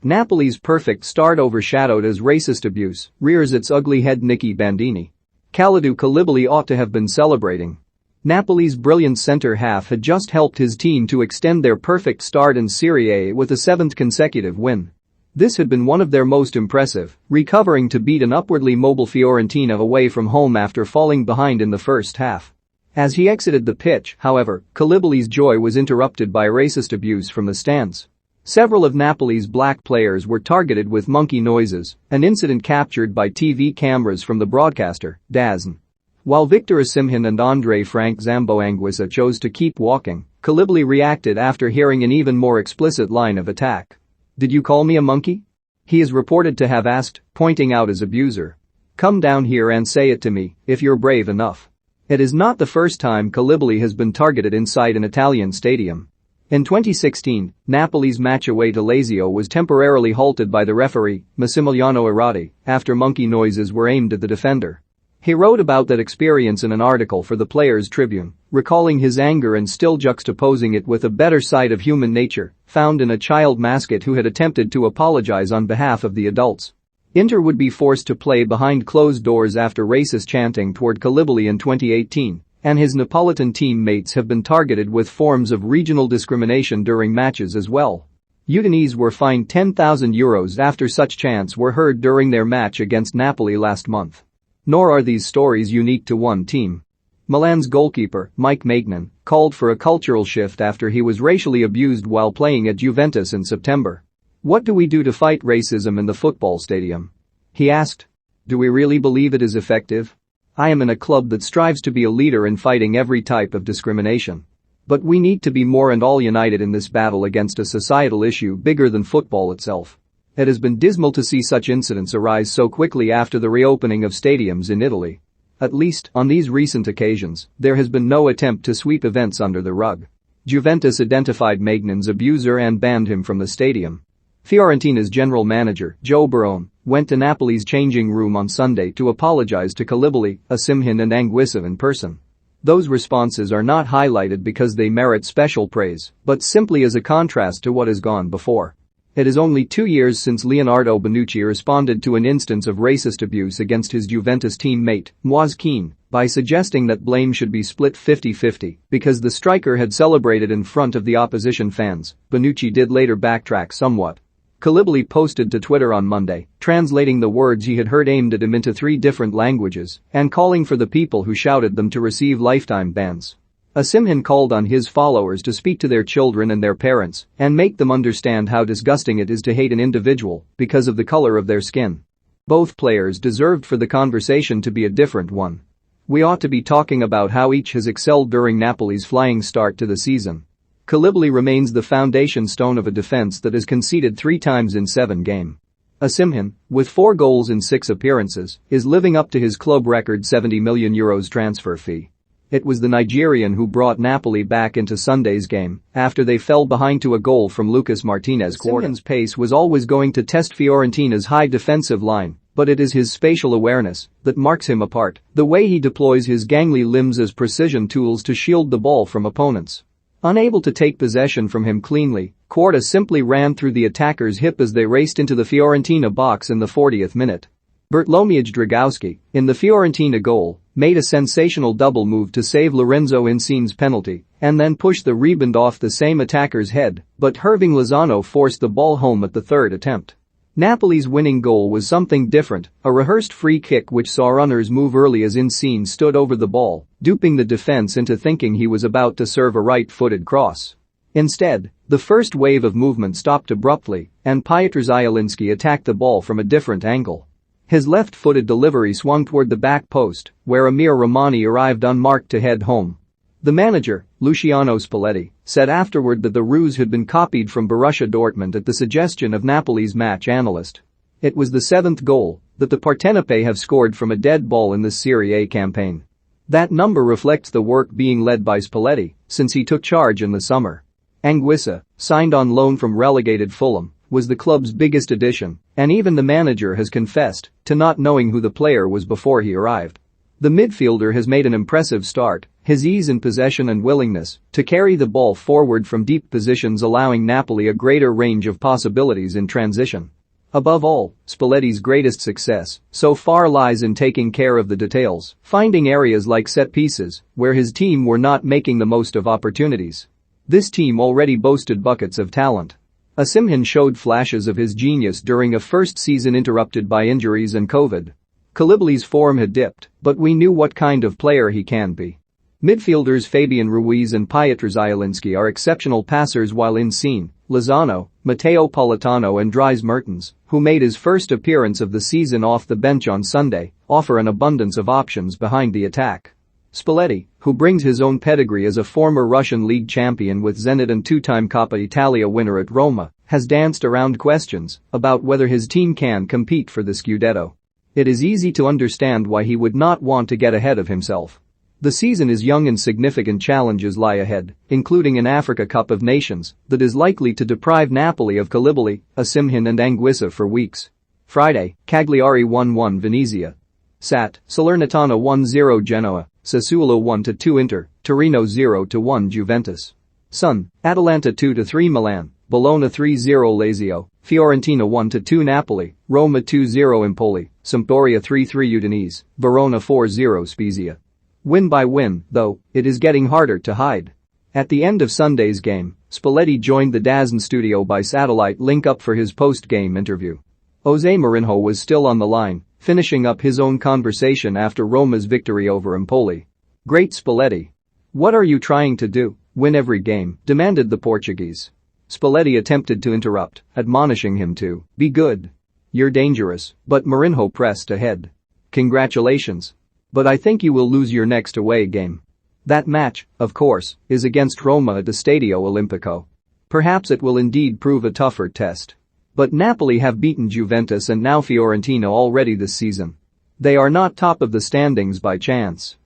Napoli's perfect start overshadowed as racist abuse rears its ugly head. Nicky Bandini. Kalidou Koulibaly ought to have been celebrating. Napoli's brilliant centre-half had just helped his team to extend their perfect start in Serie A with a seventh consecutive win. This had been one of their most impressive, recovering to beat an upwardly mobile Fiorentina away from home after falling behind in the first half. As he exited the pitch, however, Koulibaly's joy was interrupted by racist abuse from the stands. Several of Napoli's black players were targeted with monkey noises, an incident captured by TV cameras from the broadcaster, DAZN. While Victor Osimhen and Andre Frank Zambo Anguissa chose to keep walking, Koulibaly reacted after hearing an even more explicit line of attack. "Did you call me a monkey?" he is reported to have asked, pointing out his abuser. "Come down here and say it to me, if you're brave enough." It is not the first time Koulibaly has been targeted inside an Italian stadium. In 2016, Napoli's match away to Lazio was temporarily halted by the referee, Massimiliano Irati, after monkey noises were aimed at the defender. He wrote about that experience in an article for the Players' Tribune, recalling his anger and still juxtaposing it with a better side of human nature found in a child mascot who had attempted to apologize on behalf of the adults. Inter would be forced to play behind closed doors after racist chanting toward Koulibaly in 2018. And his Neapolitan teammates have been targeted with forms of regional discrimination during matches as well. Udinese were fined €10,000 after such chants were heard during their match against Napoli last month. Nor are these stories unique to one team. Milan's goalkeeper, Mike Maignan, called for a cultural shift after he was racially abused while playing at Juventus in September. "What do we do to fight racism in the football stadium?" he asked. "Do we really believe it is effective? I am in a club that strives to be a leader in fighting every type of discrimination. But we need to be more and all united in this battle against a societal issue bigger than football itself." It has been dismal to see such incidents arise so quickly after the reopening of stadiums in Italy. At least, on these recent occasions, there has been no attempt to sweep events under the rug. Juventus identified Maignan's abuser and banned him from the stadium. Fiorentina's general manager, Joe Barone, went to Napoli's changing room on Sunday to apologize to Koulibaly, Osimhen and Anguissa in person. Those responses are not highlighted because they merit special praise, but simply as a contrast to what has gone before. It is only 2 years since Leonardo Bonucci responded to an instance of racist abuse against his Juventus teammate, Moise Kean, by suggesting that blame should be split 50-50 because the striker had celebrated in front of the opposition fans. Bonucci did later backtrack somewhat. Koulibaly posted to Twitter on Monday, translating the words he had heard aimed at him into 3 different languages and calling for the people who shouted them to receive lifetime bans. Osimhen called on his followers to speak to their children and their parents and make them understand how disgusting it is to hate an individual because of the color of their skin. Both players deserved for the conversation to be a different one. We ought to be talking about how each has excelled during Napoli's flying start to the season. Koulibaly remains the foundation stone of a defense that has conceded 3 times in 7 games. Osimhen, with 4 goals in 6 appearances, is living up to his club record €70 million transfer fee. It was the Nigerian who brought Napoli back into Sunday's game after they fell behind to a goal from Lucas Martinez. Osimhen's pace was always going to test Fiorentina's high defensive line, but it is his spatial awareness that marks him apart, the way he deploys his gangly limbs as precision tools to shield the ball from opponents. Unable to take possession from him cleanly, Quarta simply ran through the attacker's hip as they raced into the Fiorentina box in the 40th minute. Bartłomiej Dragowski, in the Fiorentina goal, made a sensational double move to save Lorenzo Insigne's penalty and then pushed the rebound off the same attacker's head, but Herving Lozano forced the ball home at the 3rd attempt. Napoli's winning goal was something different, a rehearsed free kick which saw runners move early as Insigne stood over the ball, duping the defense into thinking he was about to serve a right-footed cross. Instead, the first wave of movement stopped abruptly and Piotr Zielinski attacked the ball from a different angle. His left-footed delivery swung toward the back post, where Amir Rahmani arrived unmarked to head home. The manager, Luciano Spalletti, said afterward that the ruse had been copied from Borussia Dortmund at the suggestion of Napoli's match analyst. It was the 7th goal that the Partenopei have scored from a dead ball in this Serie A campaign. That number reflects the work being led by Spalletti since he took charge in the summer. Anguissa, signed on loan from relegated Fulham, was the club's biggest addition, and even the manager has confessed to not knowing who the player was before he arrived. The midfielder has made an impressive start, his ease in possession and willingness to carry the ball forward from deep positions allowing Napoli a greater range of possibilities in transition. Above all, Spalletti's greatest success so far lies in taking care of the details, finding areas like set pieces where his team were not making the most of opportunities. This team already boasted buckets of talent. Osimhen showed flashes of his genius during a first season interrupted by injuries and COVID. Koulibaly's form had dipped, but we knew what kind of player he can be. Midfielders Fabian Ruiz and Piotr Zielinski are exceptional passers while Insigne, Lozano, Matteo Politano and Dries Mertens, who made his first appearance of the season off the bench on Sunday, offer an abundance of options behind the attack. Spalletti, who brings his own pedigree as a former Russian league champion with Zenit and two-time Coppa Italia winner at Roma, has danced around questions about whether his team can compete for the Scudetto. It is easy to understand why he would not want to get ahead of himself. The season is young and significant challenges lie ahead, including an Africa Cup of Nations that is likely to deprive Napoli of Koulibaly, Osimhen and Anguissa for weeks. Friday, Cagliari 1-1 Venezia. Sat, Salernitana 1-0 Genoa, Sassuolo 1-2 Inter, Torino 0-1 Juventus. Sun, Atalanta 2-3 Milan, Bologna 3-0 Lazio, Fiorentina 1-2 Napoli, Roma 2-0 Empoli, Sampdoria 3-3 Udinese, Verona 4-0 Spezia. Win by win, though, it is getting harder to hide. At the end of Sunday's game, Spalletti joined the DAZN studio by satellite link up for his post-game interview. Jose Mourinho was still on the line, finishing up his own conversation after Roma's victory over Empoli. "Great Spalletti. What are you trying to do, win every game?" demanded the Portuguese. Spalletti attempted to interrupt, admonishing him to be good. "You're dangerous," but Mourinho pressed ahead. "Congratulations. But I think you will lose your next away game. That match, of course, is against Roma at the Stadio Olimpico. Perhaps it will indeed prove a tougher test. But Napoli have beaten Juventus and now Fiorentina already this season. They are not top of the standings by chance."